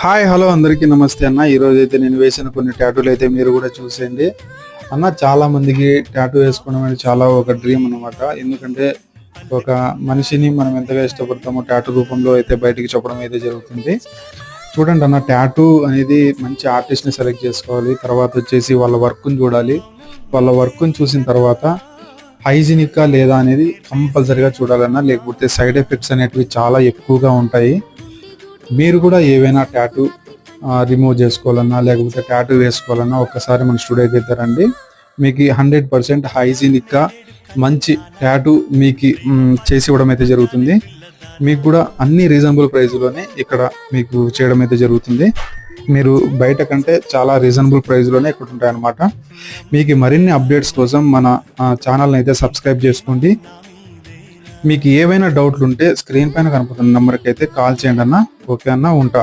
Hi hello అందరికీ నమస్తే అన్న. ఈరోజు అయితే నేను వేసిన కొన్ని టాటూలు అయితే మీరు కూడా చూసేయండి అన్న. చాలా మందికి టాటూ వేసుకోవడం అనేది చాలా ఒక డ్రీమ్ అనమాట. ఎందుకంటే ఒక మనిషిని మనం ఎంతగా ఇష్టపడతామో టాటూ రూపంలో అయితే బయటికి చెప్పడం అయితే జరుగుతుంది. చూడండి అన్న, టాటూ అనేది మంచి ఆర్టిస్ట్ని సెలెక్ట్ చేసుకోవాలి. తర్వాత వచ్చేసి వాళ్ళ వర్క్ని చూడాలి. వాళ్ళ వర్క్ని చూసిన తర్వాత హైజీనిక్గా లేదా అనేది కంపల్సరీగా చూడాలన్నా, లేకపోతే సైడ్ ఎఫెక్ట్స్ అనేటివి చాలా ఎక్కువగా ఉంటాయి. మీరు కూడా ఏవైనా టాటూ రిమూవ్ చేసుకోవాలన్నా, లేకపోతే టాటూ వేసుకోవాలన్నా ఒక్కసారి మన స్టూడియోకి అయితే రండి. మీకు 100% హైజీనిక్గా మంచి టాటూ మీకు చేసి ఇవ్వడం అయితే జరుగుతుంది. మీకు కూడా అన్ని రీజనబుల్ ప్రైస్లోనే ఇక్కడ మీకు చేయడం అయితే జరుగుతుంది. మీరు బయట కంటే చాలా రీజనబుల్ ప్రైస్లోనే ఇక్కడ ఉంటాయి అన్నమాట. మీకు మరిన్ని అప్డేట్స్ కోసం మన ఛానల్ని అయితే సబ్స్క్రైబ్ చేసుకోండి. మీకు ఏవైనా డౌట్లు ఉంటే స్క్రీన్ పైన కనపడుతున్న నెంబర్కి అయితే కాల్ చేయండి అన్న. ఓకే అన్న, ఉంటా.